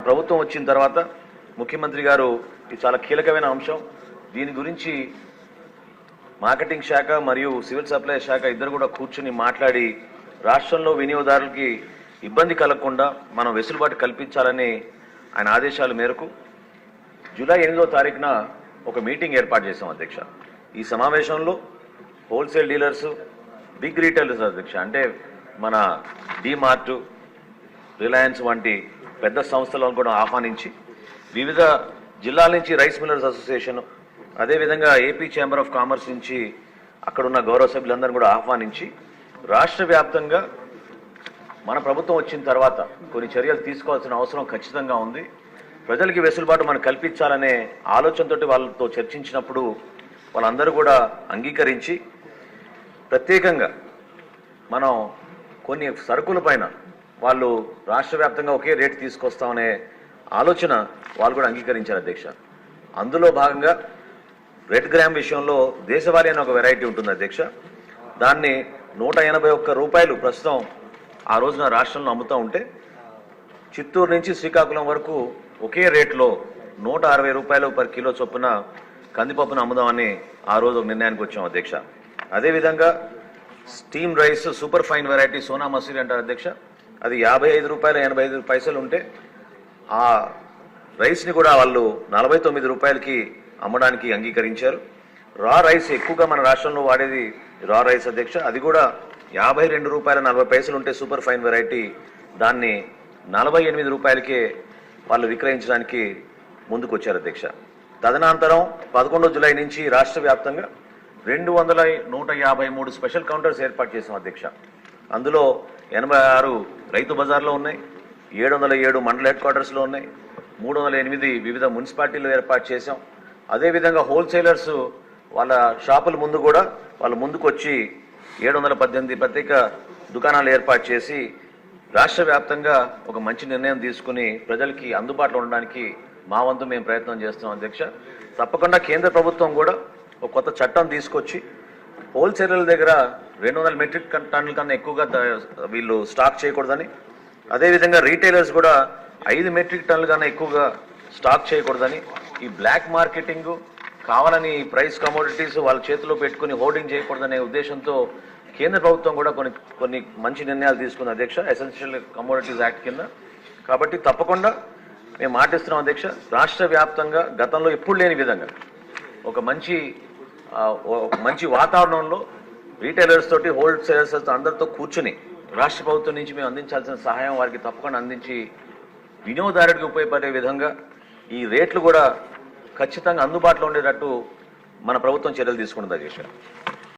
ప్రభుత్వం వచ్చిన తర్వాత ముఖ్యమంత్రి గారు ఇది చాలా కీలకమైన అంశం. దీని గురించి మార్కెటింగ్ శాఖ మరియు సివిల్ సప్లై శాఖ ఇద్దరు కూడా కూర్చుని మాట్లాడి రాష్ట్రంలో వినియోగదారులకి ఇబ్బంది కలగకుండా మనం వెసులుబాటు కల్పించాలని ఆయన ఆదేశాల మేరకు జూలై 8వ తారీఖున ఒక మీటింగ్ ఏర్పాటు చేశాం అధ్యక్ష. ఈ సమావేశంలో హోల్సేల్ డీలర్స్, బిగ్ రీటైలర్స్ అధ్యక్ష, అంటే మన డిమార్ట్, రిలయన్స్ వంటి పెద్ద సంస్థలను కూడా ఆహ్వానించి వివిధ జిల్లాల నుంచి రైస్ మిల్లర్స్ అసోసియేషన్, అదేవిధంగా ఏపీ ఛాంబర్ ఆఫ్ కామర్స్ నుంచి అక్కడున్న గౌరవ సభ్యులందరినీ కూడా ఆహ్వానించి రాష్ట్ర వ్యాప్తంగా మన ప్రభుత్వం వచ్చిన తర్వాత కొన్ని చర్యలు తీసుకోవాల్సిన అవసరం ఖచ్చితంగా ఉంది. ప్రజలకి వెసులుబాటు మనం కల్పించాలనే ఆలోచనతోటి వాళ్ళతో చర్చించినప్పుడు వాళ్ళందరూ కూడా అంగీకరించి ప్రత్యేకంగా మనం కొన్ని సరుకుల పైన వాళ్ళు రాష్ట్ర వ్యాప్తంగా ఒకే రేటు తీసుకొస్తామనే ఆలోచన వాళ్ళు కూడా అంగీకరించారు అధ్యక్ష. అందులో భాగంగా రెడ్ గ్రామ్ విషయంలో దేశవాళీ అనే ఒక వెరైటీ ఉంటుంది అధ్యక్ష. దాన్ని 181 రూపాయలు ప్రస్తుతం ఆ రోజున రాష్ట్రంలో అమ్ముతూ ఉంటే చిత్తూరు నుంచి శ్రీకాకుళం వరకు ఒకే రేట్లో 160 రూపాయలు పర్ కిలో చొప్పున కందిపప్పును అమ్ముదామని ఆ రోజు నిర్ణయానికి వచ్చాం అధ్యక్ష. అదేవిధంగా steam rice super fine variety Sona Masuri అంటారు అధ్యక్ష, అది 55 రూపాయలు 85 పైసలు ఉంటే ఆ రైస్ని కూడా వాళ్ళు 49 రూపాయలకి అమ్మడానికి అంగీకరించారు. రా రైస్ ఎక్కువగా మన రాష్ట్రంలో వాడేది రా రైస్ అధ్యక్ష, అది కూడా 52 రూపాయల 40 పైసలు ఉంటే సూపర్ ఫైన్ వెరైటీ దాన్ని 48 రూపాయలకే వాళ్ళు విక్రయించడానికి ముందుకు వచ్చారు అధ్యక్ష. తదనంతరం 11 జూలై నుంచి రాష్ట్ర వ్యాప్తంగా 153 స్పెషల్ కౌంటర్స్ ఏర్పాటు చేశాం అధ్యక్ష. అందులో 86 రైతు బజార్లో ఉన్నాయి, 707 మండల హెడ్ క్వార్టర్స్లో ఉన్నాయి, 308 వివిధ మున్సిపాలిటీలు ఏర్పాటు చేశాం. అదేవిధంగా హోల్సేలర్స్ వాళ్ళ షాపుల ముందు కూడా వాళ్ళు ముందుకు వచ్చి 718 ప్రత్యేక దుకాణాలు ఏర్పాటు చేసి రాష్ట్ర వ్యాప్తంగా ఒక మంచి నిర్ణయం తీసుకుని ప్రజలకి అందుబాటులో ఉండడానికి మా వంతు మేము ప్రయత్నం చేస్తున్నాం అధ్యక్ష. తప్పకుండా కేంద్ర ప్రభుత్వం కూడా ఒక కొత్త చట్టం తీసుకొచ్చి హోల్సేలర్ల దగ్గర 200 మెట్రిక్ టన్నుల కన్నా ఎక్కువగా వీళ్ళు స్టాక్ చేయకూడదని, అదేవిధంగా రీటైలర్స్ కూడా 5 మెట్రిక్ టన్నుల కన్నా ఎక్కువగా స్టాక్ చేయకూడదని, ఈ బ్లాక్ మార్కెటింగ్ కావాలని ప్రైస్ కమోడిటీస్ వాళ్ళ చేతిలో పెట్టుకుని హోర్డింగ్ చేయకూడదనే ఉద్దేశంతో కేంద్ర ప్రభుత్వం కూడా కొన్ని మంచి నిర్ణయాలు తీసుకుంది అధ్యక్ష, ఎసెన్షియల్ కమోడిటీస్ యాక్ట్ కింద. కాబట్టి తప్పకుండా మేము మాటిస్తున్నాం అధ్యక్ష, రాష్ట్ర వ్యాప్తంగా గతంలో ఎప్పుడు లేని విధంగా ఒక మంచి వాతావరణంలో రీటైలర్స్ తోటి హోల్సేలర్స్ అందరితో కూర్చుని రాష్ట్ర ప్రభుత్వం నుంచి మేము అందించాల్సిన సహాయం వారికి తప్పకుండా అందించి వినియోగదారుడికి ఉపయోగపడే విధంగా ఈ రేట్లు కూడా ఖచ్చితంగా అందుబాటులో ఉండేటట్టు మన ప్రభుత్వం చర్యలు తీసుకుంటుంది అధ్యక్ష.